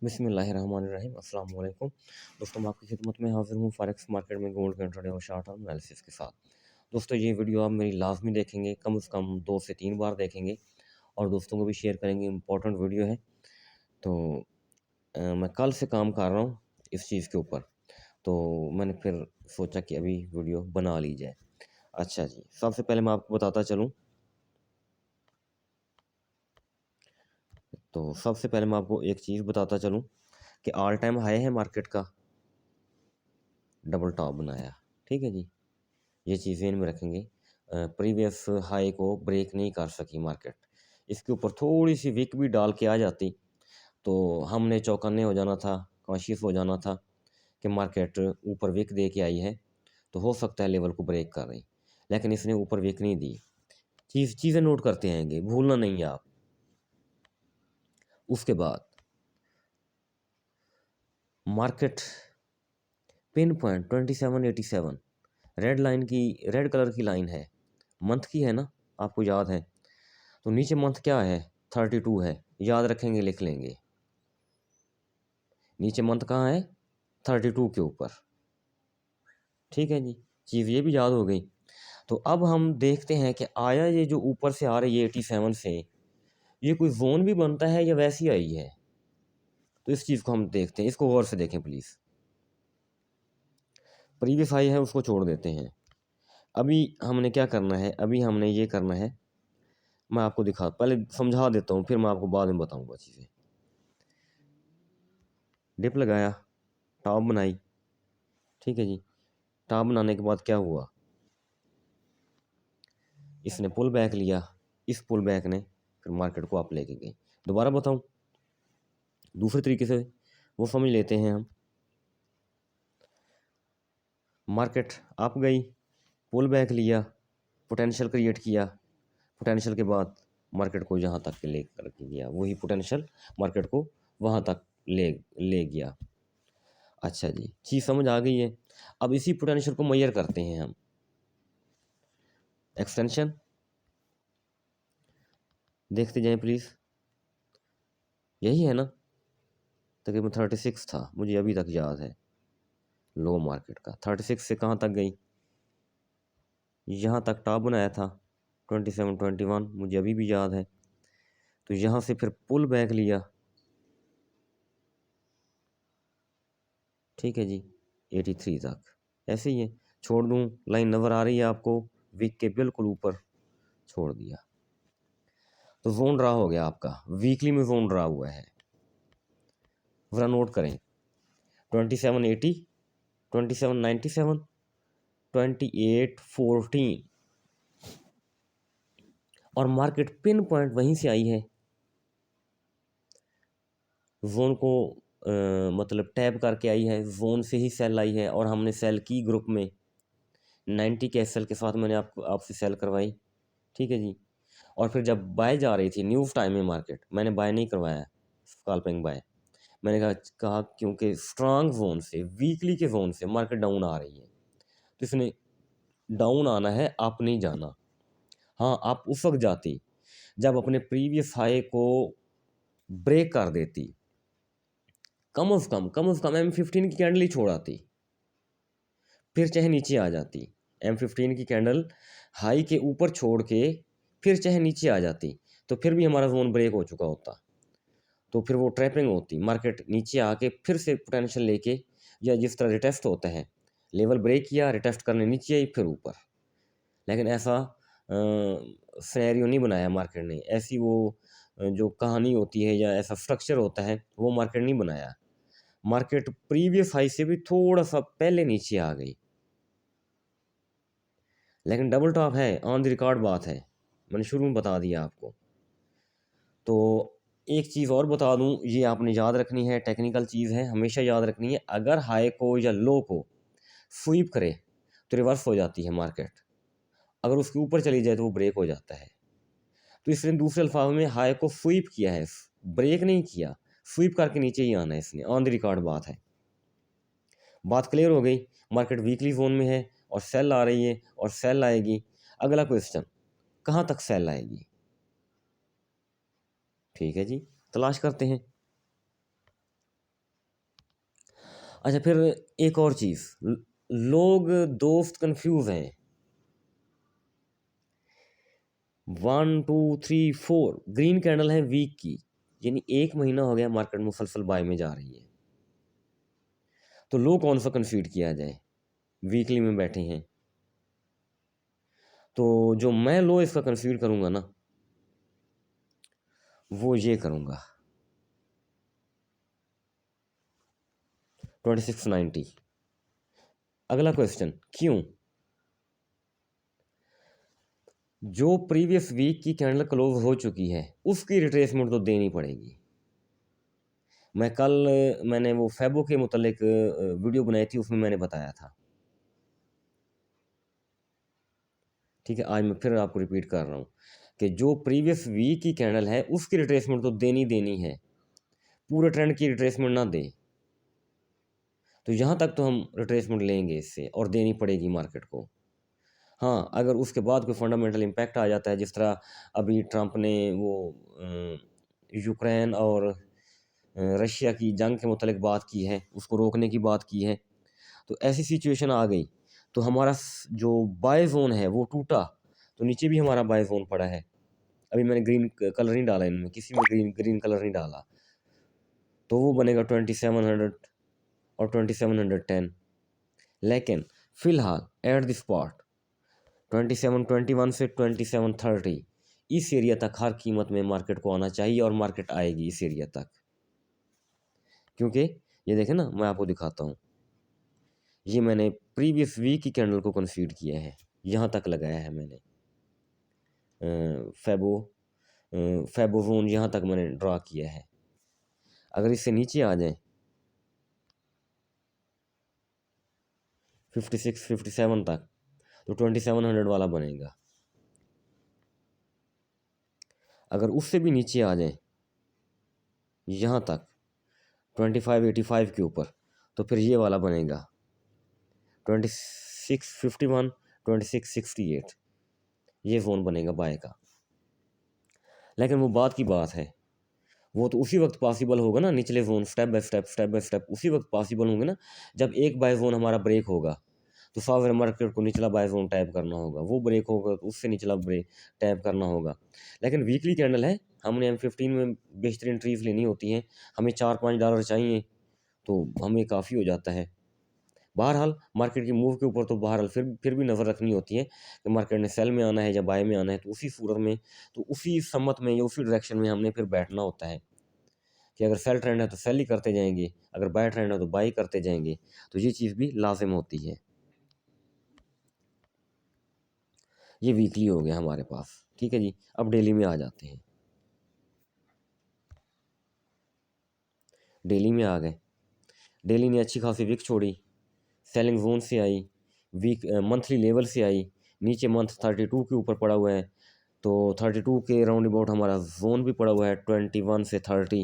बिस्मिल्लाहिर्रहमानिर्रहीम अस्सलाम वालेकुम। दोस्तों मैं आपकी खिदमत में हाज़िर हूँ फॉरेक्स मार्केट में गोल्ड का इंट्राडे और शॉर्ट टर्म एनालिसिस के साथ। दोस्तों ये वीडियो आप मेरी लाज़मी देखेंगे, कम से कम 2 से 3 बार देखेंगे और दोस्तों को भी शेयर करेंगे, इम्पोर्टेंट वीडियो है। तो मैं कल से काम कर रहा हूँ इस चीज़ के ऊपर, तो मैंने फिर सोचा कि अभी वीडियो बना ली जाए। अच्छा जी, सबसे पहले मैं आपको बताता चलूँ, तो सबसे पहले मैं आपको एक चीज़ बताता चलूँ कि ऑल टाइम हाई है मार्केट का, डबल टॉप बनाया, ठीक है जी। ये चीज़ ज़हन में रखेंगे। प्रीवियस हाई को ब्रेक नहीं कर सकी मार्केट। इसके ऊपर थोड़ी-सी विक भी डाल के आ जाती, तो हमने चौकन्ने हो जाना था, कॉशियस हो जाना था कि मार्केट ऊपर विक दे के आई है, तो हो सकता है लेवल को ब्रेक कर रही। लेकिन इसने ऊपर विक नहीं दी। चीज़ें नोट करते आएँगे, भूलना नहीं है आप। उसके बाद market pin point 2787 red colour की लाइन है, मंथ की है ना, आपको याद है। तो नीचे मंथ क्या है? 32 है, याद रखेंगे, लिख लेंगे। नीचे मंथ कहाँ है? 32 के ऊपर, ठीक है जी। चीज़ ये भी याद हो गई। तो अब हम देखते हैं कि आया ये जो ऊपर से आ रही है 87 से, ये कोई जोन भी बनता है या वैसी आई है? तो इस चीज़ को हम देखते हैं, इसको गौर से देखें प्लीज़। प्रीवियस हाई है उसको छोड़ देते हैं। अभी हमने क्या करना है? अभी हमने ये करना है, मैं आपको पहले समझा देता हूँ, फिर मैं आपको बाद में बताऊँगा चीज़ें। डिप लगाया, टॉप बनाई, ठीक है जी। टॉप बनाने के बाद क्या हुआ? इसने पुल बैक लिया, इस पुल बैक ने फिर मार्केट को अप लेके गई। दोबारा बताऊं, दूसरे तरीके से वो समझ लेते हैं हम। मार्केट अप गई, पुल बैक लिया, पोटेंशियल क्रिएट किया, पोटेंशियल के बाद मार्केट को यहाँ तक ले करके गया, वही पोटेंशियल मार्केट को वहाँ तक ले ले गया। अच्छा जी, चीज़ समझ आ गई है। अब इसी पोटेंशियल को मेजर करते हैं हम। एक्सटेंशन देखते जाएं प्लीज़, यही है ना, तकरीबन 36 था, मुझे अभी तक याद है। लो मार्केट का 36 से कहाँ तक गई? यहाँ तक टॉप बनाया था 27-21, मुझे अभी भी याद है। तो यहाँ से फिर पुल बैक लिया, ठीक है जी, 83 तक। ऐसे ही है, छोड़ दूँ, लाइन नज़र आ रही है आपको, वीक के बिल्कुल ऊपर छोड़ दिया। तो जोन ड्रा हो गया आपका, वीकली में जोन ड्रा हुआ है। ज़रा नोट करें, 2780, 2797, 2814, और मार्केट पिन पॉइंट वहीं से आई है। जोन को मतलब टैप करके आई है, जोन से ही सेल आई है, और हमने सेल की ग्रुप में 90 के एसएल के साथ मैंने आपसे सेल करवाई, ठीक है जी। और फिर जब बाय जा रही थी न्यूज़ टाइम में मार्केट, मैंने बाय नहीं करवाया, स्कैल्पिंग बाय। मैंने कहा क्योंकि स्ट्रांग जोन से, वीकली के जोन से मार्केट डाउन आ रही है, तो इसने डाउन आना है, आप नहीं जाना। हाँ, आप उस वक्त जाती जब अपने प्रीवियस हाई को ब्रेक कर देती, कम से कम M15 की कैंडल ही छोड़ आती, फिर चाहे नीचे आ जाती। M15 की कैंडल हाई के ऊपर छोड़ के फिर चाहे नीचे आ जाती, तो फिर भी हमारा जोन ब्रेक हो चुका होता। तो फिर वो ट्रैपिंग होती, मार्केट नीचे आके फिर से पोटेंशियल लेके, या जिस तरह रिटेस्ट होता है, लेवल ब्रेक किया, रिटेस्ट करने नीचे आई, फिर ऊपर। लेकिन ऐसा सिनेरियो नहीं बनाया मार्केट ने, ऐसी वो जो कहानी होती है या ऐसा स्ट्रक्चर होता है, वो मार्केट नहीं बनाया। मार्केट प्रीवियस हाई से भी थोड़ा सा पहले नीचे आ गई, लेकिन डबल टॉप है, ऑन द रिकॉर्ड बात है, मैंने शुरू में बता दिया आपको। तो एक चीज़ और बता दूं, ये आपने याद रखनी है, टेक्निकल चीज़ है, हमेशा याद रखनी है। अगर हाई को या लो को स्वीप करे तो रिवर्स हो जाती है मार्केट, अगर उसके ऊपर चली जाए तो वो ब्रेक हो जाता है। तो इसने दूसरे अल्फाज में हाई को स्वीप किया है, ब्रेक नहीं किया, स्वीप करके नीचे ही आना है इसने, ऑन द रिकॉर्ड बात है। बात क्लियर हो गई। मार्केट वीकली जोन में है और सेल आ रही है और सेल आएगी। अगला क्वेश्चन, कहाँ तक सेल आएगी? ठीक है जी, तलाश करते हैं। अच्छा, फिर एक और चीज़, लोग दोस्त कंफ्यूज हैं। 1 2 3 4 ग्रीन कैंडल है वीक की, यानी 1 महीना हो गया मार्केट मुसलसल बाय में जा रही है। तो लो कौन सा कंसीडर किया जाए, वीकली में बैठे हैं, तो जो मैं लो इसका कंसीडर करूंगा ना, वो ये करूंगा 2690। अगला क्वेश्चन, क्यों? जो प्रीवियस वीक की कैंडल क्लोज हो चुकी है उसकी रिट्रेसमेंट तो देनी पड़ेगी। मैं कल मैंने वो फेबो के मुतल्लिक वीडियो बनाई थी, उसमें मैंने बताया था। ठीक है, आज मैं फिर आपको रिपीट कर रहा हूँ कि जो प्रीवियस वीक की कैंडल है उसकी रिट्रेसमेंट तो देनी देनी है, पूरे ट्रेंड की रिट्रेसमेंट ना दे। तो यहाँ तक तो हम रिट्रेसमेंट लेंगे इससे, और देनी पड़ेगी मार्केट को। हाँ, अगर उसके बाद कोई फंडामेंटल इम्पैक्ट आ जाता है, जिस तरह अभी ट्रंप ने वो यूक्रेन और रशिया की जंग के मुतल्लिक बात की है, उसको रोकने की बात की है, तो ऐसी सिचुएशन आ गई तो हमारा जो बाय जोन है वो टूटा, तो नीचे भी हमारा बाय जोन पड़ा है। अभी मैंने ग्रीन कलर नहीं डाला, इनमें किसी में ग्रीन ग्रीन कलर नहीं डाला, तो वो बनेगा 2700 और 2710। लेकिन फिलहाल एट द स्पॉट 2721 से 2730 इस एरिया तक हर कीमत में मार्केट को आना चाहिए, और मार्केट आएगी इस एरिया तक। क्योंकि ये देखें ना, मैं आपको दिखाता हूँ, ये मैंने प्रीवियस वीक की कैंडल को कंसीडर किया है, यहाँ तक लगाया है मैंने फेबो फेबो जोन यहाँ तक मैंने ड्रा किया है। अगर इससे नीचे आ जाए 56 57 तक, तो 2700 वाला बनेगा। अगर उससे भी नीचे आ जाए यहाँ तक 2585 के ऊपर, तो फिर ये वाला बनेगा 2651 2668, ये जोन बनेगा बाय का। लेकिन वो बात की बात है, वो तो उसी वक्त पॉसिबल होगा ना, निचले जोन स्टेप बाय स्टेप उसी वक्त पॉसिबल होंगे ना, जब एक बाय जोन हमारा ब्रेक होगा तो सॉफ्टवेयर मार्केट को निचला बाय जोन टैप करना होगा, वो ब्रेक होगा तो उससे निचला ब्रेक टैप करना होगा। लेकिन वीकली कैंडल है, हमने M15 में बेहतरीन एंट्रीज लेनी होती हैं, हमें $4-5 चाहिए, तो हमें काफ़ी हो जाता है। बहरहाल मार्केट की मूव के ऊपर तो बहरहाल फिर भी नज़र रखनी होती है कि मार्केट ने सेल में आना है या बाय में आना है, तो उसी सूरत में, तो उसी सम्मत में या उसी डायरेक्शन में हमने फिर बैठना होता है कि अगर सेल ट्रेंड है तो सेल ही करते जाएंगे, अगर बाय ट्रेंड है तो बाय करते जाएंगे। तो ये चीज़ भी लाजिम होती है। ये वीकली हो गया हमारे पास। ठीक है जी, अब डेली में आ जाते हैं। डेली में आ गए, डेली ने अच्छी खासी विक छोड़ी, सेलिंग जोन से आई, वीक मंथली लेवल से आई, नीचे मंथ 32 के ऊपर पड़ा हुआ है, तो 32 के राउंड अबाउट हमारा जोन भी पड़ा हुआ है 21 से 30।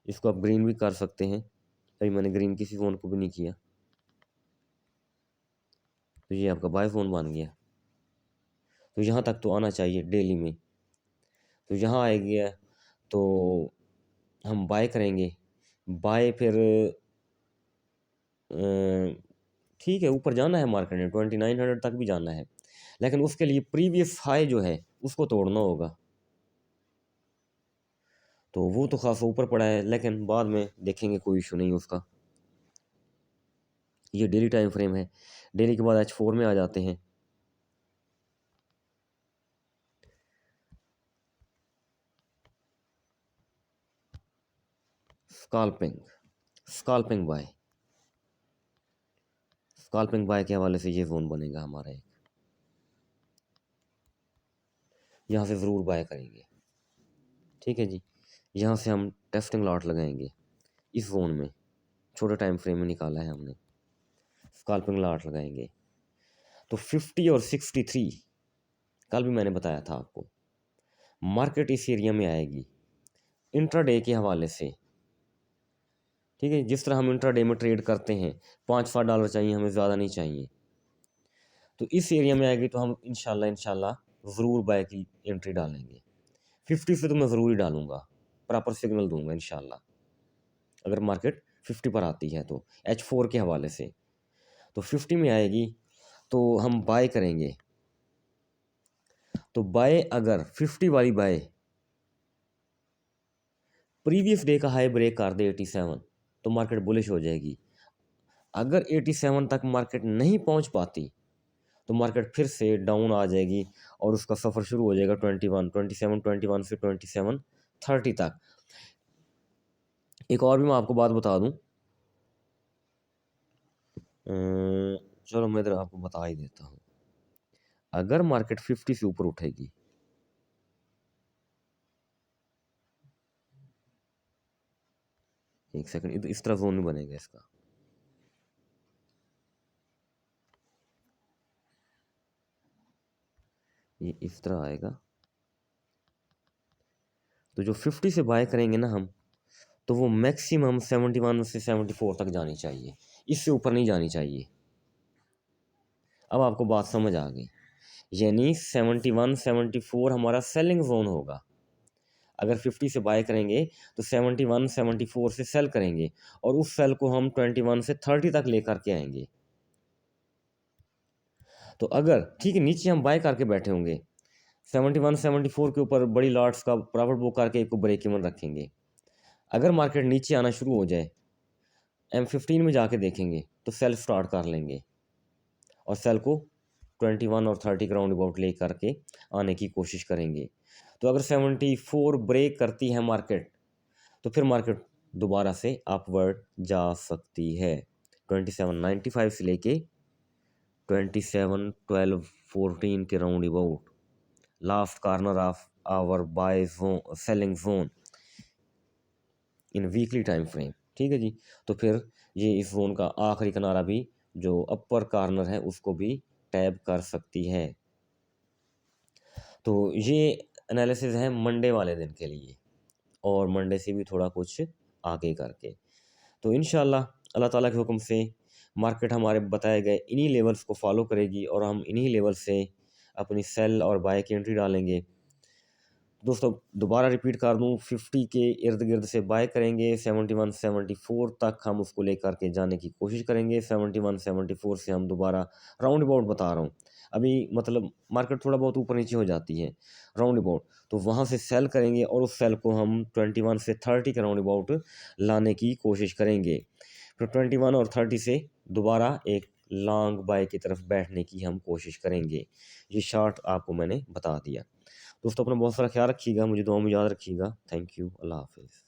इसको आप ग्रीन भी कर सकते हैं, अभी मैंने ग्रीन किसी जोन को भी नहीं किया, तो ये आपका बाय जोन बन गया। तो यहाँ तक तो आना चाहिए डेली में, तो यहाँ आ गया तो हम बाय करेंगे। बाय फिर ठीक है, ऊपर जाना है मार्केट में 2900 तक भी जाना है, लेकिन उसके लिए प्रीवियस हाई जो है उसको तोड़ना होगा। तो वो तो खासा ऊपर पड़ा है, लेकिन बाद में देखेंगे, कोई इशू नहीं उसका। ये डेली टाइम फ्रेम है। डेली के बाद H4 में आ जाते हैं। Scalping, scalping buy, scalping buy के हवाले से ये जोन बनेगा हमारा एक, यहाँ से ज़रूर बाय करेंगे। ठीक है जी, यहाँ से हम टेस्टिंग लॉट लगाएंगे इस जोन में, छोटे टाइम फ्रेम में निकाला है हमने, स्काल्पिंग लॉट लगाएंगे। तो 50 और 63 कल भी मैंने बताया था आपको, मार्केट इस एरिया में आएगी इंट्राडे के हवाले से। ठीक है, जिस तरह हम इंट्राडे में ट्रेड करते हैं, $5-7 चाहिए हमें, ज़्यादा नहीं चाहिए, तो इस एरिया में आएगी तो हम इंशाल्लाह ज़रूर बाय की एंट्री डालेंगे। 50 से तो मैं ज़रूर ही डालूंगा, प्रॉपर सिग्नल दूंगा इंशाल्लाह, अगर मार्केट 50 पर आती है तो H4 के हवाले से, तो 50 में आएगी तो हम बाय करेंगे। तो बाय अगर 50 वाली बाय प्रीवियस डे का हाई ब्रेक कर दे 87, तो मार्केट बुलिश हो जाएगी। अगर 87 तक मार्केट नहीं पहुंच पाती तो मार्केट फिर से डाउन आ जाएगी और उसका सफ़र शुरू हो जाएगा 21, 27, 21 से 27, 30 तक। एक और भी मैं आपको बात बता दूं, चलो मैं इधर आपको बता ही देता हूँ। अगर मार्केट 50 से ऊपर उठेगी, एक सेकंड, इस तरह जोन नहीं बनेगा इसका, ये इस तरह आएगा। तो जो 50 से बाय करेंगे ना हम, तो वो मैक्सिमम 71 से 74 तक जानी चाहिए, इससे ऊपर नहीं जानी चाहिए। अब आपको बात समझ आ गई, यानी 71 74 हमारा सेलिंग जोन होगा। अगर 50 से बाय करेंगे तो 71 74 से सेल करेंगे और उस सेल को हम 21 से 30 तक लेकर के आएंगे। तो अगर ठीक है नीचे हम बाय करके बैठे होंगे, 71 74 के ऊपर बड़ी लॉट्स का प्रॉफिट बुक करके एक ब्रेक इवन रखेंगे। अगर मार्केट नीचे आना शुरू हो जाए, M15 में जाके देखेंगे तो सेल स्टार्ट कर लेंगे और सेल को 21 और 30 के राउंड अबाउट ले करके आने की कोशिश करेंगे। तो अगर 74 ब्रेक करती है मार्केट, तो फिर मार्केट दोबारा से अपवर्ड जा सकती है 2795 से लेके 271214 के round about, last corner of our buy zone selling zone in weekly time frame. ठीक है जी, तो फिर ये इस जोन का आखिरी किनारा भी जो अपर कॉर्नर है उसको भी टैब कर सकती है। तो ये एनालिसिस है मंडे वाले दिन के लिए, और मंडे से भी थोड़ा कुछ आगे करके। तो इंशाल्लाह अल्लाह ताला के हुक्म से मार्केट हमारे बताए गए इन्हीं लेवल्स को फॉलो करेगी और हम इन्हीं लेवल से अपनी सेल और बाय की एंट्री डालेंगे। दोस्तों दोबारा रिपीट कर दूं, 50 के इर्द गिर्द से बाय करेंगे, 71 74 तक हम उसको लेकर के जाने की कोशिश करेंगे। 71 74 से हम दोबारा राउंड अबाउट बता रहा हूँ, अभी मतलब मार्केट थोड़ा बहुत ऊपर नीचे हो जाती है राउंड अबाउट, तो वहाँ से सेल करेंगे और उस सेल को हम 21 से 30 के राउंड अबाउट लाने की कोशिश करेंगे। फिर 21 और 30 से दोबारा एक लॉन्ग बाय की तरफ बैठने की हम कोशिश करेंगे। ये शार्ट आपको मैंने बता दिया। दोस्तों अपना बहुत सारा ख्याल रखिएगा, मुझे दुआ में याद रखिएगा। थैंक यू, अल्लाह हाफिज़।